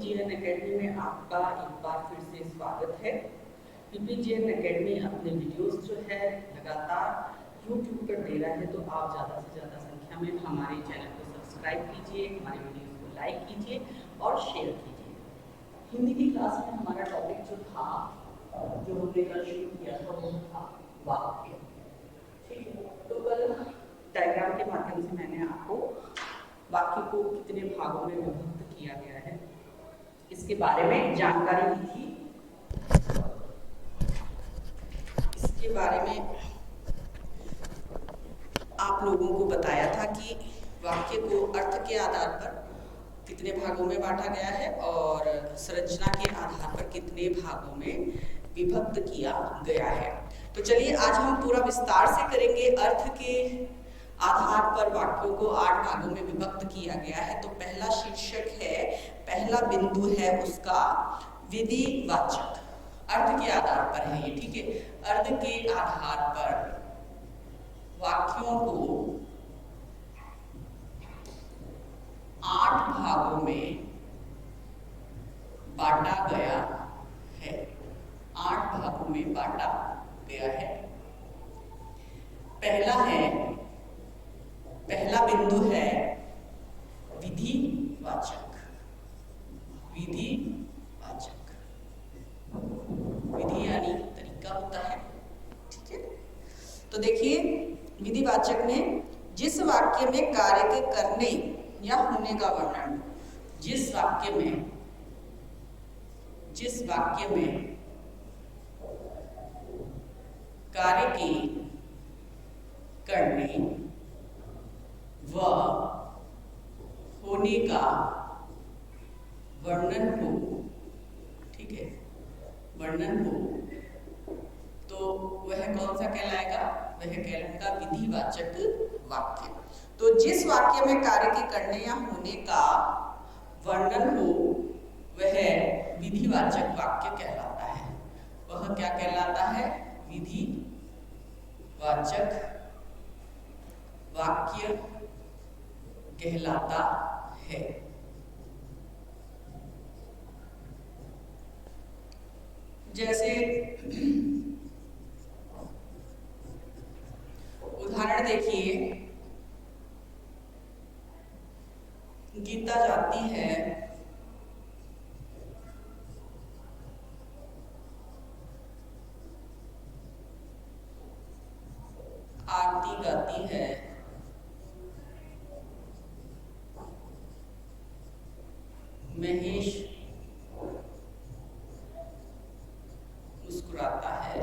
पीपीजीएन academy में आपका एक बार फिर से स्वागत है। पीपीजीएन एकेडमी अपने वीडियोस जो है लगातार यूट्यूब पर दे रहा है, तो आप ज़्यादा से ज़्यादा संख्या में हमारे चैनल को सब्सक्राइब कीजिए, हमारे वीडियोस को लाइक कीजिए और शेयर कीजिए। हिंदी की क्लास में हमारा टॉपिक जो था, जो हमने कल शुरू किया था, वो था वाक्य। ठीक है, तो कल डायग्राम के माध्यम से मैंने आपको वाक्य को कितने भागों में विभक्त किया गया है इसके बारे में जानकारी दी थी। इसके बारे में आप लोगों को बताया था कि वाक्य को अर्थ के आधार पर कितने भागों में बांटा गया है और संरचना के आधार पर कितने भागों में विभक्त किया गया है। तो चलिए आज हम पूरा विस्तार से करेंगे। अर्थ के आधार पर वाक्यों को 8 भागों में विभक्त किया गया है। तो पहला शीर्षक है, पहला बिंदु है उसका विधिवाचक। अर्थ के आधार पर है ये, ठीक है। अर्थ के आधार पर वाक्यों को 8 भागों में बांटा गया है। 8 भागों में बांटा गया है। पहला बिंदु है विधिवाचक। विधिवाचक, विधि यानी तरीका होता है, ठीक है। तो देखिए, विधिवाचक में जिस वाक्य में कार्य के करने या होने का वर्णन, जिस वाक्य में कार्य के करने व होने का वर्णन हो, ठीक है, वर्णन हो, तो वह कौन सा कहलाएगा? वह कहलाएगा विधिवाचक वाक्य। तो जिस वाक्य में कार्य के करने या होने का वर्णन हो वह विधिवाचक वाक्य कहलाता है। वह क्या कहलाता है? विधिवाचक वाक्य कहलाता है। जैसे उदाहरण देखिए, गीता जाती है आरती गाती है, महेश मुस्कुराता है,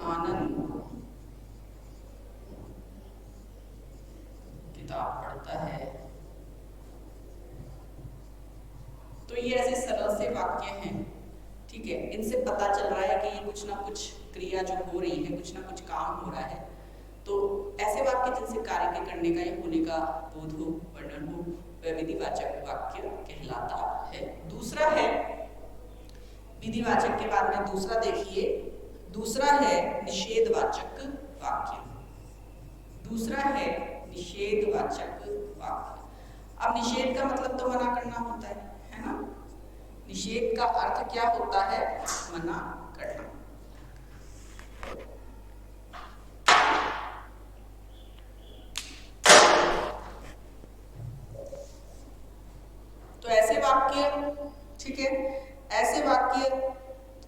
आनंद किताब पढ़ता है। तो ये ऐसे सरल से वाक्य हैं, ठीक है। इनसे पता चल रहा है कि ये कुछ ना कुछ क्रिया जो हो रही है, कुछ ना कुछ काम हो रहा है। तो ऐसे वाक्य जिनसे कार्य के करने का या होने का बोध हो, वर्णन हो, वह विधिवाचक वाक्य कहलाता है। दूसरा है, विधिवाचक के बाद में दूसरा देखिए, दूसरा है निषेधवाचक वाक्य। दूसरा है निषेधवाचक वाक्य। अब निषेध का मतलब तो मना करना होता है ना। निषेध का अर्थ क्या होता है? मना करना। तो ऐसे वाक्य, ठीक है, ऐसे वाक्य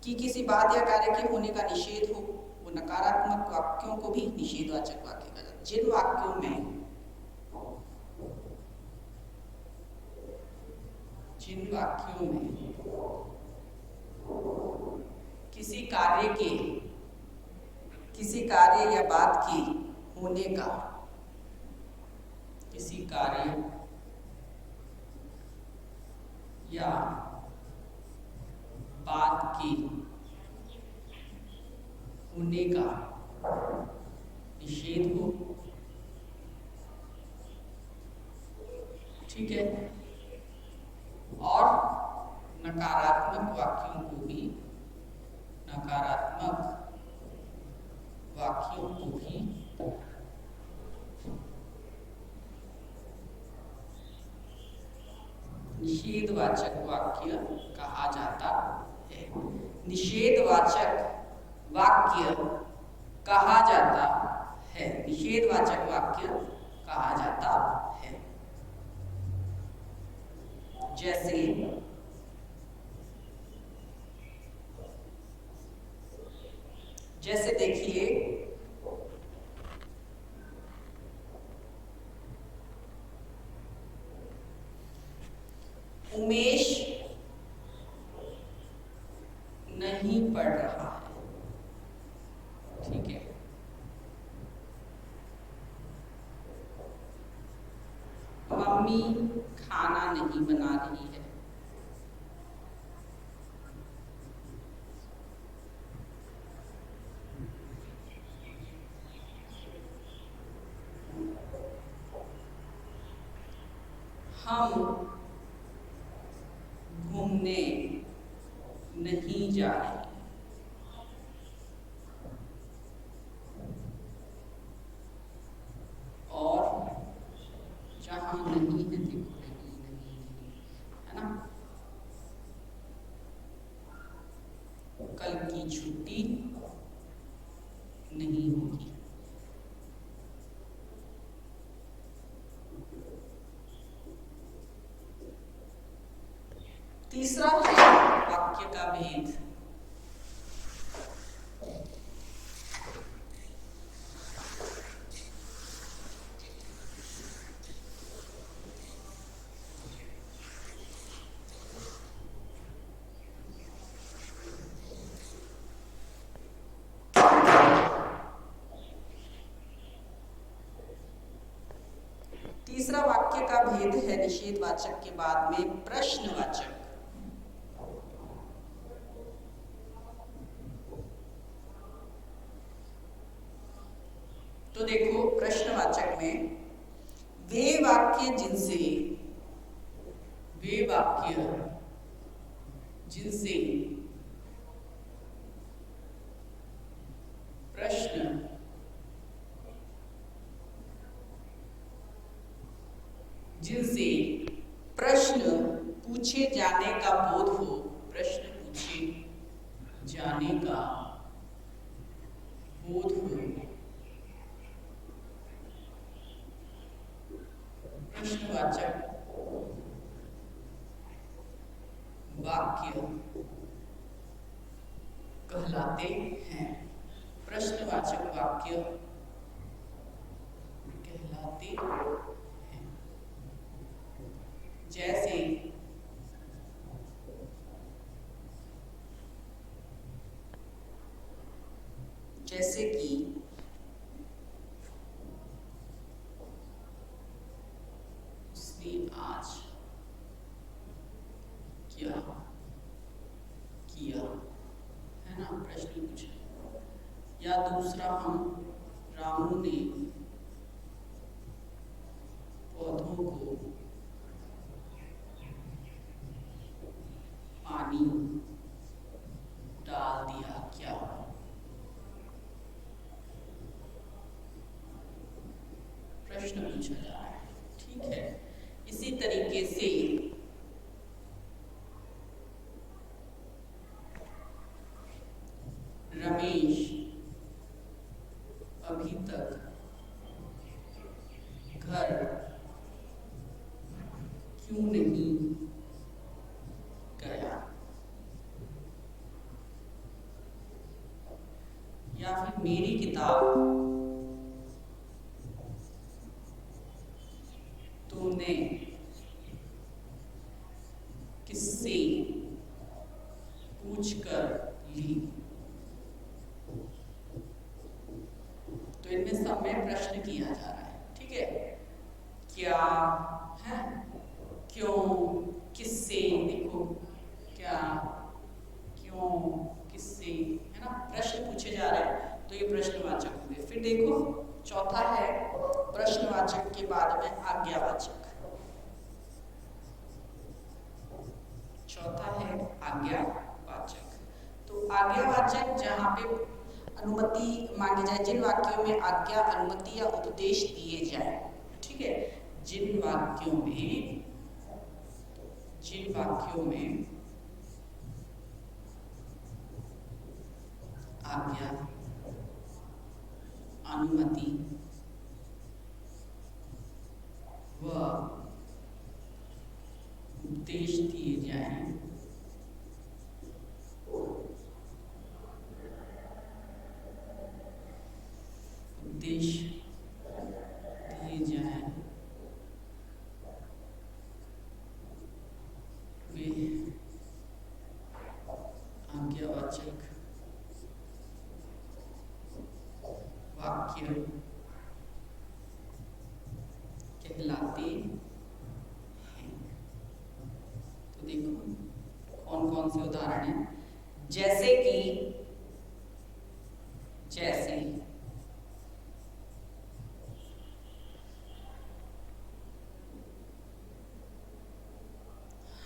कि किसी बात या कार्य के होने का निषेध हो, वो नकारात्मक वाक्यों को भी निषेधवाचक वाक्य कहा जाता है। जिन वाक्यों में किसी कार्य या बात के होने का, किसी कार्य या बात के होने का निषेध हो, ठीक है, और नकारात्मक वाक्यों को भी निषेधवाचक वाक्य कहा जाता है। निषेधवाचक वाक्य कहा जाता है। निषेधवाचक वाक्य कहा जाता है। जैसे देखिए, उमेश नहीं पढ़ रहा है, ठीक है। मम्मी खाना नहीं बना रही है। हम घूमने नहीं जा रहे। और जहाँ नहीं है, देखो नहीं है ना। कल की छुट्टी नहीं होगी। तीसरा है वाक्य का भेद। तीसरा वाक्य का भेद है निषेधवाचक के बाद में प्रश्नवाचक। तो देखो, प्रश्नवाचक में वे वाक्य जिनसे प्रश्न पूछे जाने का बोध हो, प्रश्न पूछे जाने का बोध हो, प्रश्नवाचक वाक्य कहलाते हैं। प्रश्नवाचक वाक्य कहलाते हैं। जैसे कि उसने आज क्या किया, है ना, प्रश्न पूछे। या दूसरा, रामू ने पौधों को पानी डाल दिया क्या। प्रश्न पूछा जा रहा है, ठीक है। इसी तरीके से रमेश अभी तक घर क्यों नहीं गया। या फिर मेरी किताब तूने किससे पूछकर ली। तो इनमें सब में प्रश्न किया जा रहा है, ठीक है। क्या है, क्यों, किससे, देखो क्या, क्यों, किससे, है ना, प्रश्न पूछे जा रहे हैं, तो ये प्रश्नवाचक होंगे। फिर देखो, चौथा है प्रश्नवाचक के बाद में आज्ञावाचक। चौथा है आज्ञावाचक। तो आज्ञावाचक जहाँ पे अनुमति मांगी जाए, जिन वाक्यों में आज्ञा, अनुमति या उपदेश दिए जाए, ठीक है, जिन वाक्यों में जिन वाक्यों में आज्ञा, अनुमति व उपदेश दिए जाएं, उपदेश दिए जाएं, वे आज्ञावाचक वाक्य कहलाते हैं। तो देखो कौन कौन से उदाहरण हैं। जैसे कि जैसे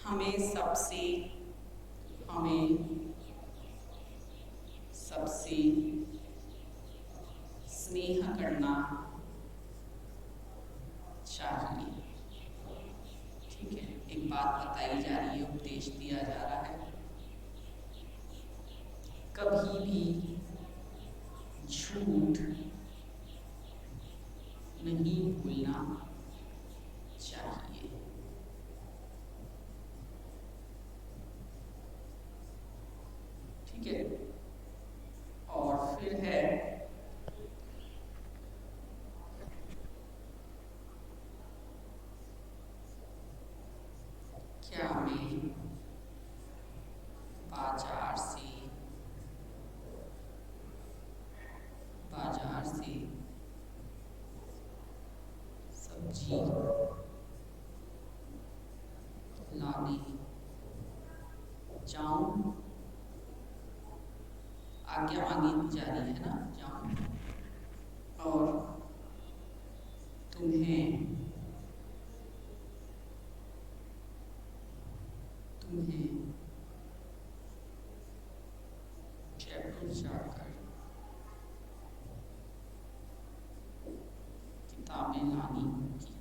हमें सबसे स्नेह करना चाहिए। ठीक है, एक बात बताई जा रही है, उपदेश दिया जा रहा है। कभी भी झूठ नहीं बोलना चाहिए। ठीक है, और फिर है क्या मैं बाजार से सब्जी लाने जाऊं? आज्ञा मांगी जा रही है ना, जाऊं। और तुम्हें जयपुर जाकर किताबें लानी होगी।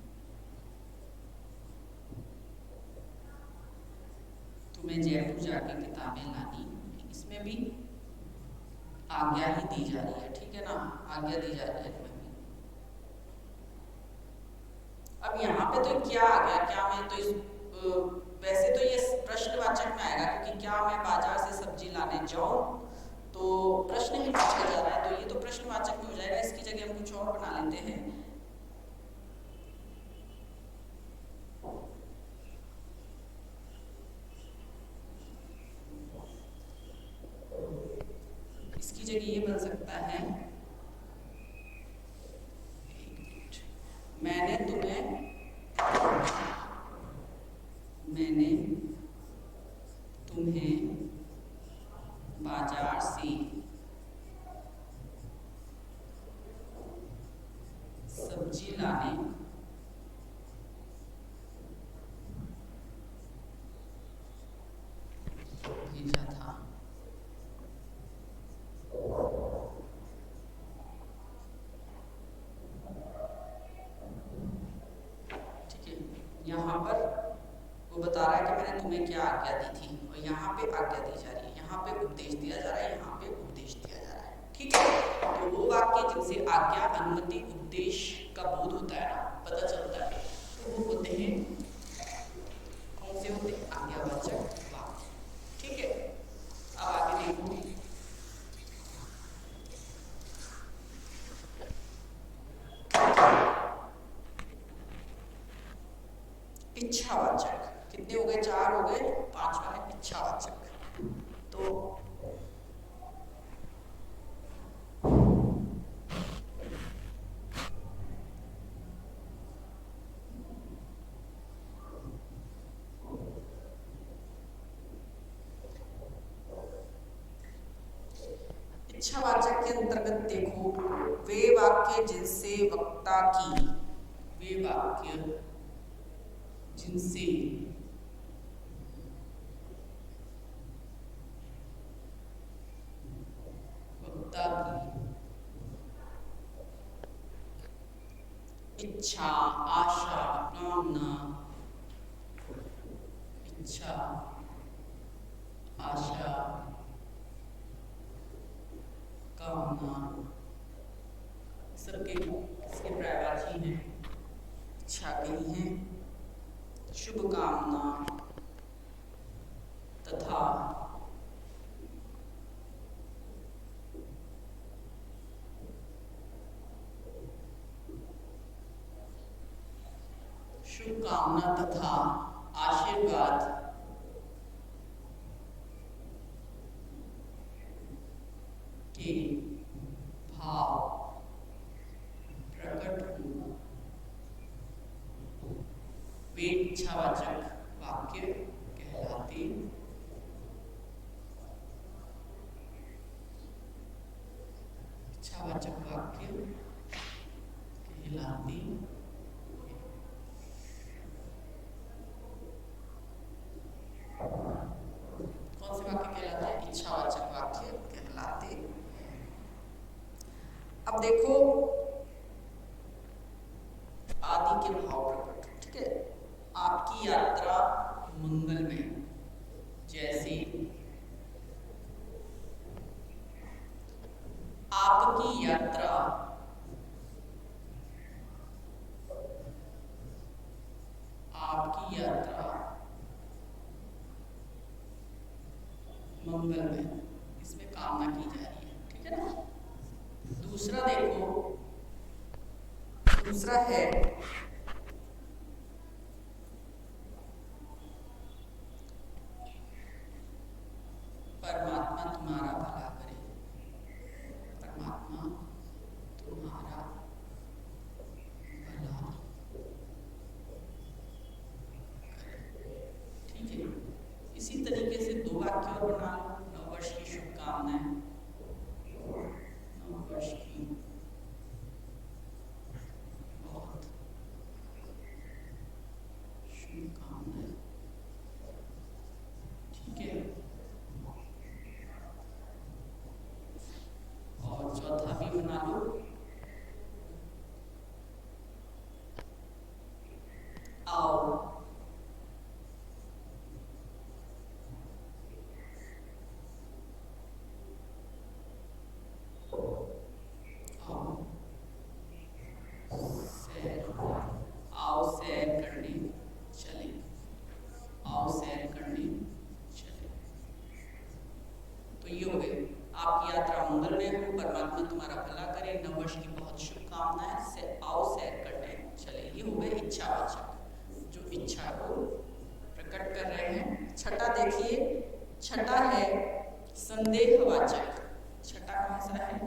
तुम्हें जयपुर जाकर किताबें लानी होगी। इसमें भी आज्ञा ही दी जा रही है। ठीक है ना, आज्ञा दी जा रही है इसमें भी। अब यहाँ पे तो क्या आ गया, क्या मैं तो इस वैसे तो ये प्रश्नवाचक में आएगा, क्योंकि क्या मैं बाजार से सब्जी लाने जाऊं, तो प्रश्न ही पूछा जा रहा है, तो ये तो प्रश्नवाचक में हो जाएगा। इसकी जगह हम कुछ और बना लेते हैं। इसकी जगह ये बन सकता है, मैंने तुम्हें बाजार से सब्जी लाने भेजा था। ठीक है, यहाँ पर वो बता रहा है कि मैंने तुम्हें क्या आज्ञा दी थी, और यहाँ पे आज्ञा दी जा रही है, यहाँ पे उपदेश दिया जा रहा है, यहाँ पे उपदेश दिया जा रहा है। ठीक है, तो वो वाक्य जिनसे आज्ञा, अनुमति, उपदेश का बोध होता है ना, पता चलता है, तो वो होते हैं, कौन से होते हैं? आज्ञावाचक वाक्य। ठीक है, अब आगे देखो। इच्छावाचक कितने हो गए? 4 हो गए, 5वां है इच्छावाचक। तो इच्छावाचक के अंतर्गत देखो, वे वाक्य जिनसे वक्ता की, वे वाक्य जिनसे वक्ता की इच्छा, आशा, कामना, इच्छा, आशा, कामना, सबके इसके पर्यायवाची हैं। इच्छा कही है, शुभ कामना तथा शुभकामना तथा आशीर्वाद के भाव प्रकट होना वे इच्छावाचक वाक्य कहलाते इच्छावाचक वाक्य कहलाते कौन से वाक्य कहलाते हैं? इच्छावाचक वाक्य कहलाते हैं। अब देखो आदि के भाव प्रकट, ठीक है। आपकी यात्रा मंगलमय, जैसे आपकी यात्रा मंगलमय, इसमें कामना की जा रही है, ठीक है ना। दूसरा देखो, दूसरा है परमात्मा तुम्हारा भला करे, परमात्मा तुम्हारा भला करे, ठीक है। इसी तरीके से दो वाक्य और बना लो। नववर्ष की शुभकामनाएं, नववर्ष की बहुत शुभकामनाएं, ठीक है। और चौथा भी बना लो, आओ सैर करने चले, आओ सैर करने चले। तो ये हो गए, आपकी यात्रा मंगलमय हो, परमात्मा तुम्हारा भला करे, नववर्ष की बहुत शुभकामनाएं, से आओ सैर करने चले। ये हो गए इच्छावाचक, जो इच्छा को प्रकट कर रहे हैं। छठा देखिए, छठा है संदेहवाचक। छठा कौन सा है?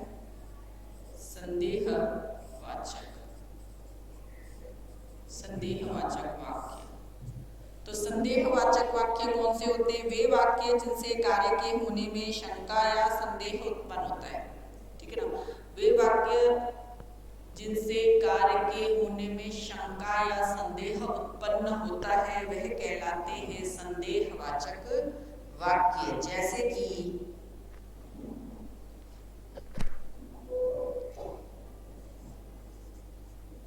संदेहवाचक, संदेहवाचक वाक्य। तो संदेहवाचक वाक्य कौन से होते हैं? वे वाक्य जिनसे कार्य के होने में शंका या संदेह उत्पन्न होता है, ठीक है ना। वे वाक्य जिनसे कार्य के होने में शंका या संदेह उत्पन्न होता है वह कहलाते हैं संदेहवाचक वाक्य। जैसे कि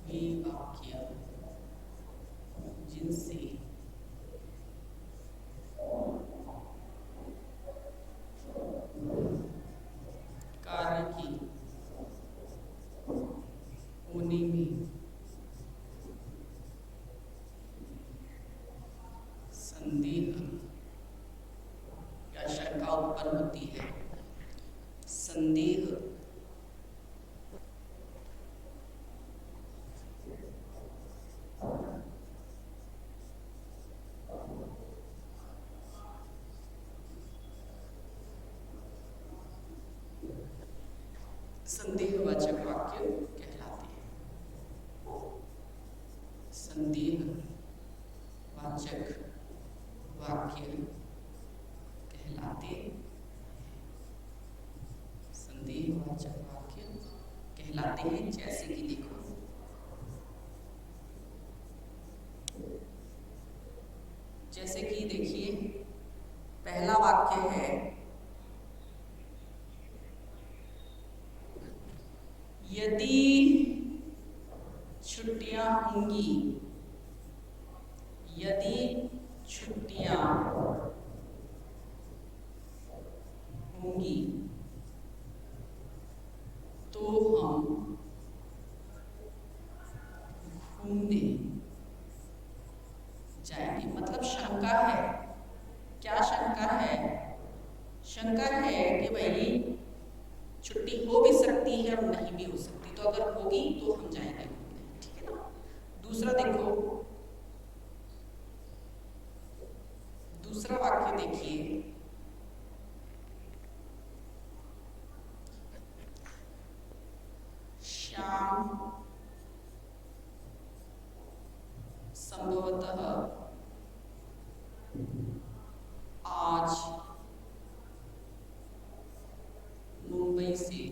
वे वाक्य जिनसे कार्य की होने में संदेह या शंका उत्पन्न होती है, संदेह संदेहवाचक वाक्य कहलाते हैं। संदेहवाचक वाक्य कहलाते हैं, संदेहवाचक वाक्य कहलाते हैं। जैसे कि देखो, जैसे कि देखिए पहला वाक्य है, यदि छुट्टियां होंगी, यदि छुट्टियां होंगी तो हम घूमने जाएंगे। मतलब शंका है। क्या शंका है? शंका है कि भाई छुट्टी हो भी सकती है और नहीं भी हो सकती, तो अगर होगी तो हम जाएंगे घूमने, ठीक है ना। दूसरा देखो, दूसरा वाक्य देखिए, श्याम संभवतः आज मुंबई से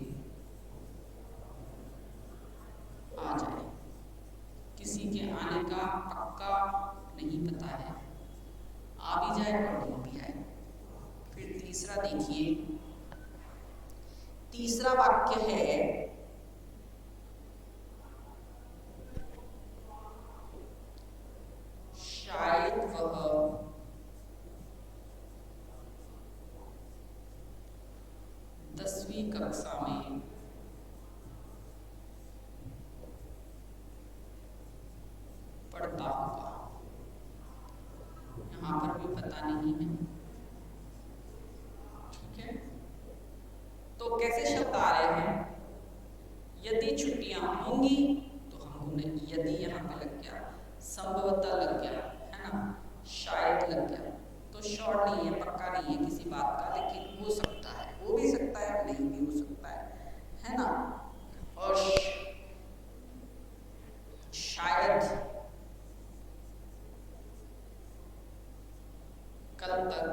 आ जाए। किसी के आने का पक्का नहीं पता है, आ भी जाए और नहीं भी आए। फिर तीसरा देखिए, तीसरा वाक्य है शायद वह दसवीं कक्षा में पढ़ता होगा। यहाँ पर भी पता नहीं है, ठीक है। तो कैसे शब्द आ रहे हैं? यदि छुट्टियां होंगी तो हम घूमने, यदि यहाँ पे लग गया, संभवतः लग गया, है ना, शायद लग गया, तो श्योर नहीं है, पक्का नहीं है किसी बात का, लेकिन हो सकता है, हो भी सकता है, नहीं भी हो सकता है ना। और शायद कल तक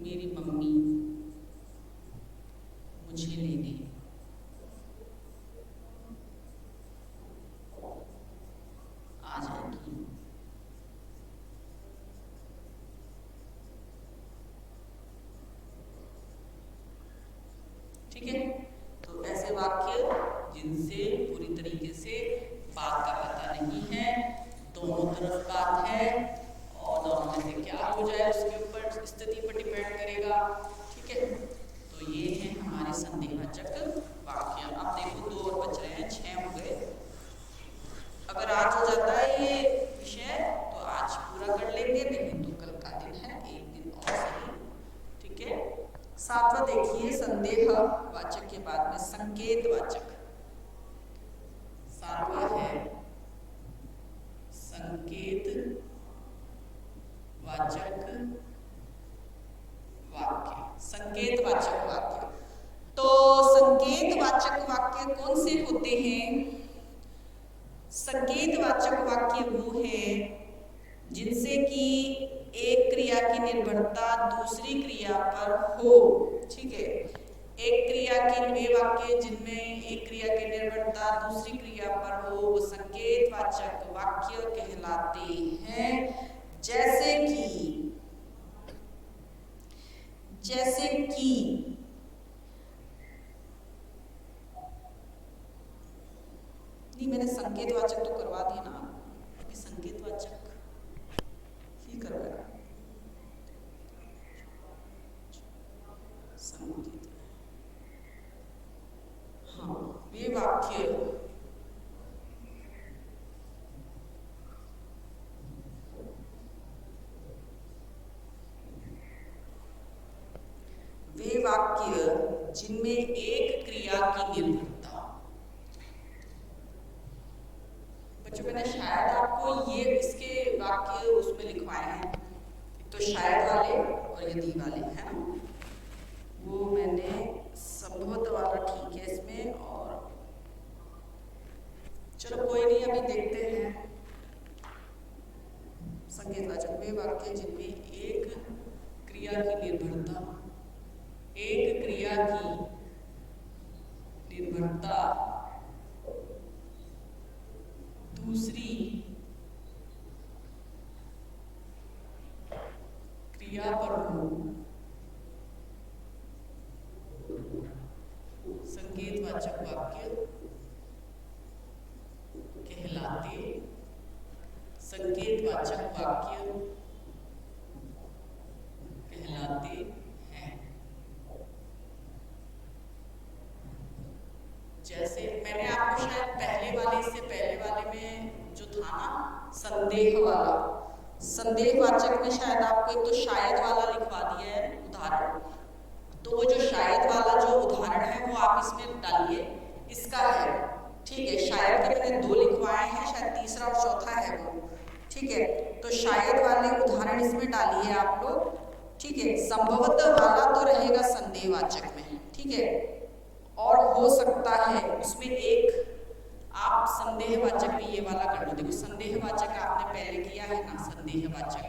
मेरी मम्मी मुझे लेने आ जाएगी। ठीक है। तो ऐसे वाक्य जिनसे पूरी तरीके से बात का पता नहीं है, दोनों तरफ बात है और दोनों में से क्या हो जाए उसके ऊपर, स्थिति पर डिपेंड करेगा, ठीक है। तो ये है हमारे संदेहवाचक वाक्य। अब देखो 2 और बच रहे हैं, 6 हो गए। अगर आज हो जाता है ये विषय तो आज पूरा कर लेंगे, नहीं तो कल का दिन है, एक दिन और सही, ठीक है। 7वां देखिए, संदेहवाचक के बाद में संकेतवाचक। 7वां है संकेतवाचक वाक्य। संकेतवाचक वाक्य, तो संकेतवाचक वाक्य कौन से होते हैं? संकेतवाचक वाक्य वो है जिनसे कि एक क्रिया की निर्भरता दूसरी क्रिया पर हो, ठीक है। एक क्रिया के वे वाक्य जिनमें एक क्रिया की निर्भरता दूसरी क्रिया पर हो वो संकेतवाचक वाक्य कहलाते हैं। जैसे कि नहीं, मैंने संकेतवाचक तो करवा दिया ना, अभी संकेतवाचक ही करवाया। संकेत, हाँ, वे वाक्य जिनमें एक क्रिया की निर्भरता। बच्चों मैंने शायद आपको ये इसके वाक्य उसमें लिखवाए हैं, तो शायद वाले और यदि वाले, है ना, वो मैंने संभवतः वाला ठीक है इसमें। और चलो कोई नहीं, अभी देखते हैं। संकेतवाचक वे वाक्य जिनमें एक क्रिया की निर्भरता, एक क्रिया की निर्भरता दूसरी क्रिया पर हो, संकेतवाचक वाक्य कहलाते तो वो जो शायद वाला जो उदाहरण है वो आप इसमें डालिए, इसका है, ठीक है। शायद के मैंने 2 लिखवाए हैं, शायद तीसरा और चौथा है वो, ठीक है। तो शायद वाले उदाहरण इसमें डालिए आप लोग, ठीक है। संभवतः वाला तो रहेगा संदेहवाचक में, ठीक है, और हो सकता है उसमें एक आप संदेहवाचक में ये वाला कर लो। देखो संदेहवाचक आपने पहले किया है ना, संदेहवाचक,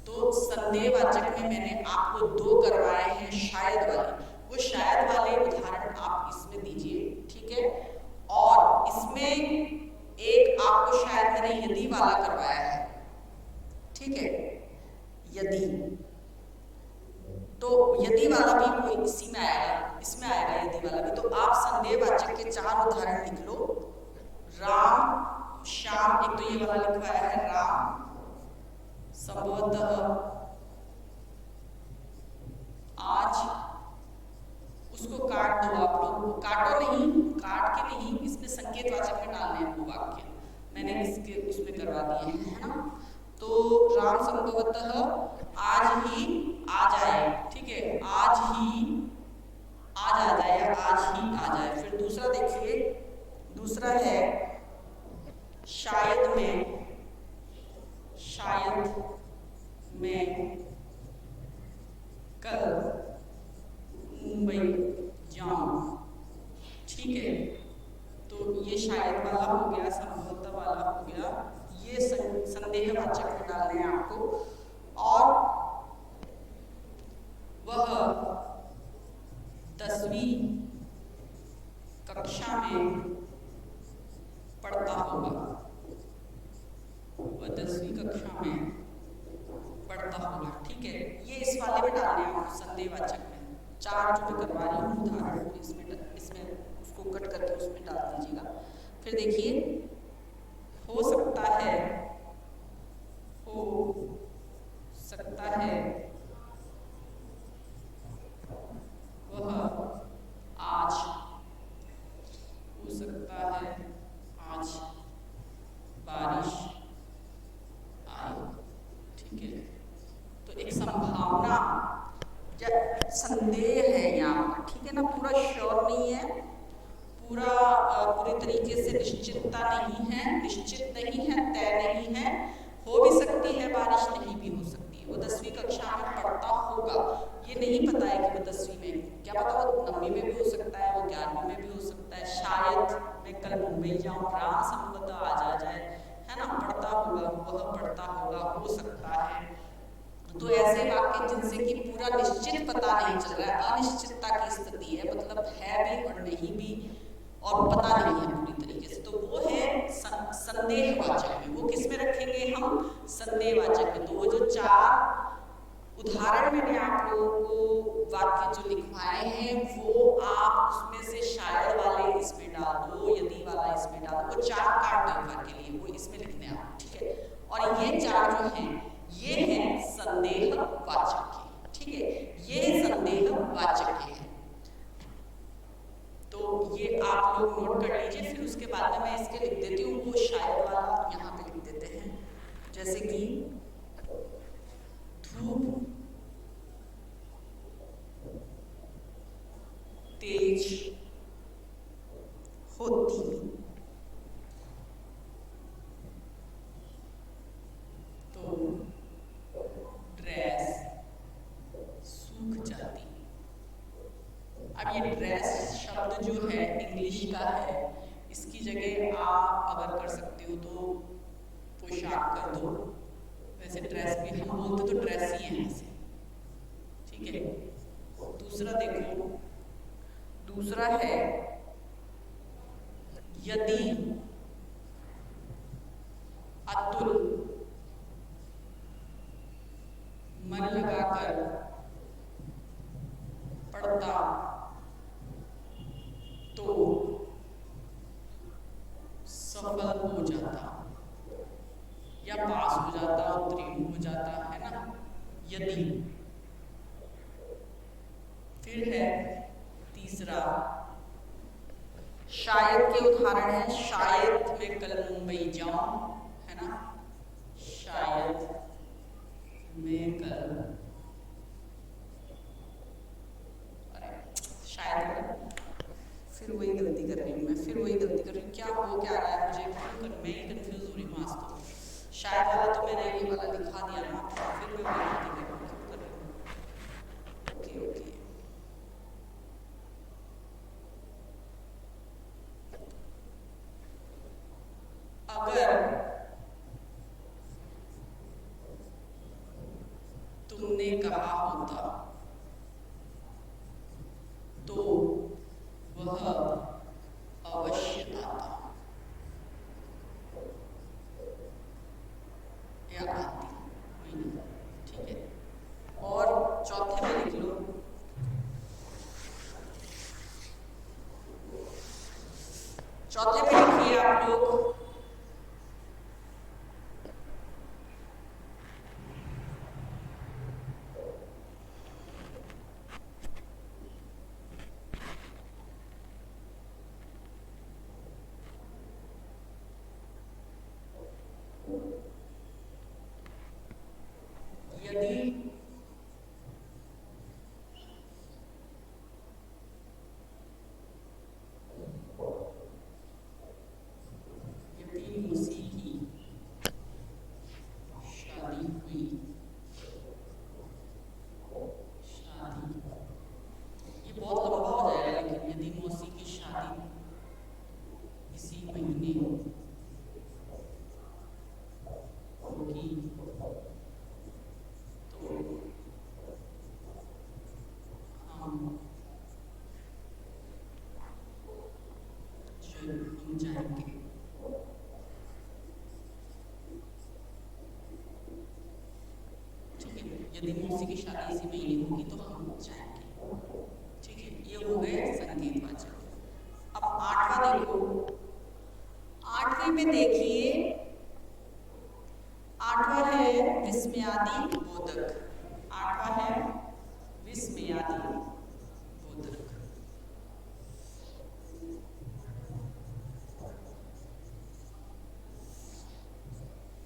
तो संदेहवाचक में मैंने आपको 2 करवाए हैं शायद वाले, वो शायद वाले उदाहरण आप इसमें दीजिए, ठीक है। और इसमें एक आपको शायद मैंने यदि वाला करवाया है, ठीक है, यदि, तो यदि वाला भी कोई इसी में आएगा, इसमें आएगा यदि वाला भी। तो आप संदेहवाचक के 4 उदाहरण लिख लो। राम श्याम, एक तो ये वाला लिखवाया है राम संभवतः आज, उसको काट दो आप लोग, काटो नहीं, काट के नहीं, इसमें संकेतवाचक में डालने हैं वो वाक्य, मैंने इसके उसमें करवा दिए हैं, है ना। तो राम संभवतः आज ही आ जाए, ठीक है, आज ही आज आ जाए, आज ही आ जाए। फिर दूसरा देखिए, दूसरा है शायद मैं कल मुंबई जाऊं, ठीक है। तो ये शायद वाला हो गया, संभवतः वाला हो गया, ये संदेहवाचक में डालने हैं आपको। और वह 10वीं कक्षा में पढ़ता होगा, वह 10वीं कक्षा में पढ़ता होगा, ठीक है। ये इस वाले में डालने हैं आपको संदेहवाचक में। 4 जो मैं करवा रही हूँ उदाहरण इसमें उसको कट करके उसमें डाल दीजिएगा। फिर देखिए, हो सकता है वह आज, हो सकता है आज बारिश आए, ठीक है। तो एक संभावना या संदेह है यहाँ पर, ठीक है ना, पूरा श्योर नहीं है, पूरी तरीके से निश्चितता नहीं है, निश्चित नहीं है, तय नहीं है, हो भी सकती है बारिश, नहीं भी हो सकती है। वो 10वीं कक्षा में पढ़ता होगा, ये नहीं पता है कि वो 10वीं में, क्या पता वो 9वीं में भी हो सकता है, वो 11वीं में भी हो सकता है। शायद मैं कल मुंबई जाऊँ, राम संभवतः आज आ जाए, है ना, पढ़ता होगा, वह पढ़ता होगा, हो सकता है। तो ऐसे वाक्य जिनसे कि पूरा निश्चित पता नहीं चल रहा है, अनिश्चितता की स्थिति है, मतलब है भी और नहीं भी, और पता नहीं है पूरी तरीके से, तो वो है संदेहवाचक में। वो किस में रखेंगे हम? संदेहवाचक में। तो वो जो 4 उदाहरण मैंने आप लोगों को वाक्य जो लिखवाए हैं, वो आप उसमें से शायद वाले इसमें डाल दो, यदि वाला इसमें डाल दो, वो 4 काट दो एक बार के लिए, वो इसमें लिखने आप, ठीक है। और ये 4 जो हैं, ये हैं संदेहवाचक के, ठीक है, ये संदेहवाचक के हैं। तो ये आप लोग नोट कर लीजिए। फिर उसके बाद में मैं इसके लिख देती हूँ, वो शायद वाला यहाँ पे लिख देते हैं, जैसे कि धूप तेज होती तो ड्रेस सूख जाती। अब ये ड्रेस शब्द जो है इंग्लिश का है, इसकी जगह आप अगर कर सकते हो तो पोशाक कर दो। वैसे ड्रेस भी हम बोलते तो ड्रेस ही है ऐसे, ठीक है। दूसरा देखो, दूसरा है यदि अतुल मन लगाकर पढ़ता तो सफल हो जाता या पास हो जाता, उत्तीर्ण हो जाता, है ना, यदि। फिर है तीसरा, शायद के उदाहरण है, शायद मैं कल मुंबई जाऊं, है ना, शायद मैं कल, शायद वाला तो मैंने ये वाला दिखा दिया ना, फिर मैं वही गलती कर रही हूँ। ओके ओके, अगर तुमने कहा होता तो वह अवश्य आता या आती, कोई नहीं, ठीक है। और चौथे में लिख लो, चौथे में लिखिए आप लोग, यदि मूसी की शादी हुई, शादी, ये बहुत लंबा हो जाएगा, लेकिन यदि मौसी की शादी इसी महीने होगी तो हम जाएंगे। ठीक है, यदि मौसी की शादी इसी महीने होगी तो हम जाएंगे। ठीक है, ये हो गए संकेतवाचक। अब आठवां देखो, आठवीं में देखिए, आठवां है विस्मयादि बोधक, आठवां है विस्मयादि बोधक।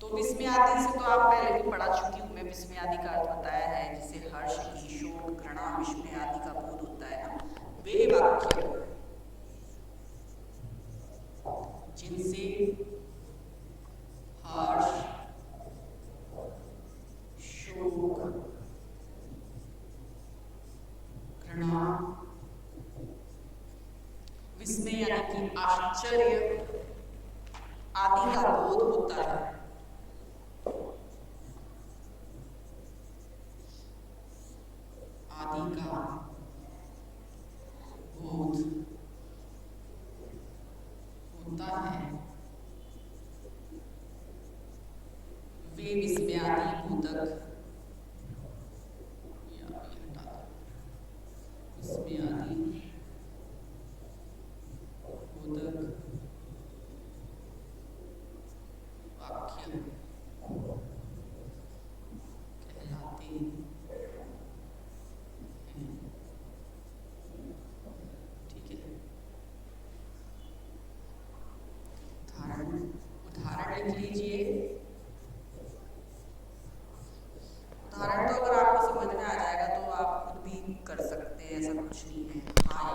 तो विस्मयादि से तो आप पहले भी पढ़ा चुकी हूँ मैं, विस्मयादि का अर्थ बताया है जिसे हर्ष की, शोक, घृणा, विस्मयादि का बोध होता है ना, वे वाक्य जिनसे हर्ष, शोक, घृणा, विस्मय यानी कि आश्चर्य आदि का बोध होता है, आदि का बोध होता है, वे विस्मयादि बोधक, विस्मयादि बोधक वाक्य कहलाते हैं। ठीक है, उदाहरण लिख लीजिए। उदाहरण तो अगर आपको समझ में आ जाएगा तो आप खुद भी कर सकते हैं, ऐसा कुछ नहीं है। हाय,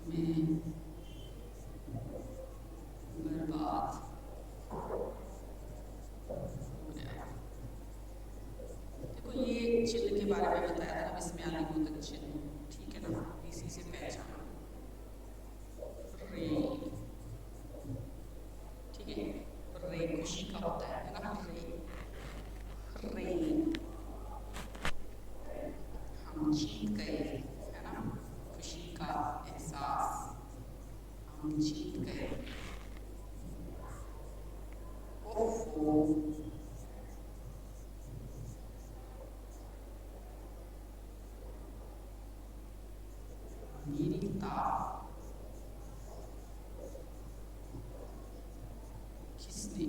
मैं बर्बाद हो गया। देखो ये चिन्ह के बारे में बताया था, विस्मयादि बोधक चिन्ह, ठीक है ना, इसी से पहचान रे, ठीक है, रे खुशी का होता है ना, रे हम जीत गए, है ना, खुशी का एहसास, हम जीत गए। ओहो, मेरी किताब किसने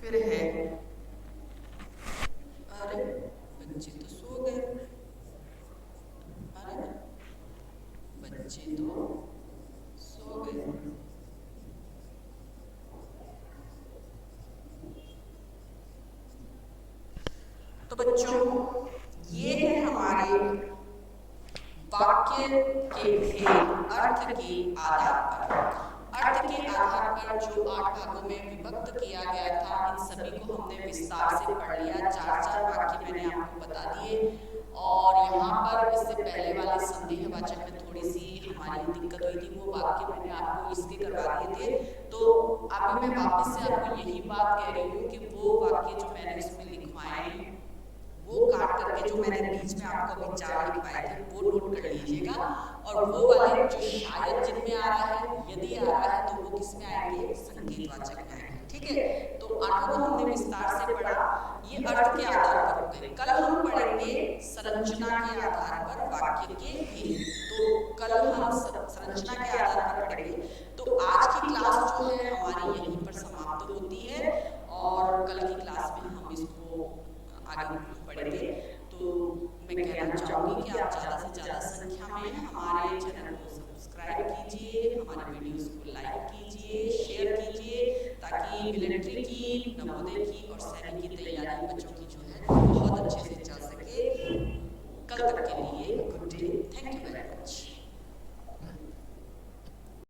फिर है, अरे बच्चे तो सो गए, अरे बच्चों, ये है हमारे वाक्य के भेद अर्थ के आधार पर। अर्थ के आधार पर जो 8 भागों में विभक्त किया गया था, इन सभी को हमने विस्तार से पढ़ लिया। 4-4 वाक्य मैंने आपको बता दिए। और यहाँ पर इससे पहले वाले संदेहवाचक में थोड़ी सी हमारी दिक्कत हुई थी, वो वाक्य मैंने आपको इसके करवा दिए थे। तो अभी मैं वापस से आपको यही बात कह रही हूँ कि वो वाक्य जो मैंने इसमें लिखवाए हैं, वो काट करके जो मैंने बीच में आपको अभी 4 लिखवाए थे वो नोट कर लीजिएगा। और वो वाले जो शायद जिनमें आ रहा है, यदि आ रहा है तो वो किस में आएंगे? संकेतवाचक में आएंगे। ठीक है, तो 8 को हमने विस्तार से पढ़ा, ये अर्थ के आधार पर होते हैं। कल हम पढ़ेंगे संरचना के आधार पर वाक्य के भेद। तो कल हम संरचना के आधार पर पढ़ेंगे। तो आज की क्लास जो है हमारी यहीं पर समाप्त होती है और कल की क्लास में हम इसको आगे पढ़ेंगे। तो मैं कहना चाहूँगी कि आप ज़्यादा से ज़्यादा संख्या में हमारे चैनल को सब्सक्राइब कीजिए, हमारे वीडियोस को लाइक कीजिए, शेयर कीजिए, ताकि मिलिट्री की, नवोदय की और सैनिक की तैयारी बच्चों की जो है बहुत अच्छे से चल सके कल तक के लिए।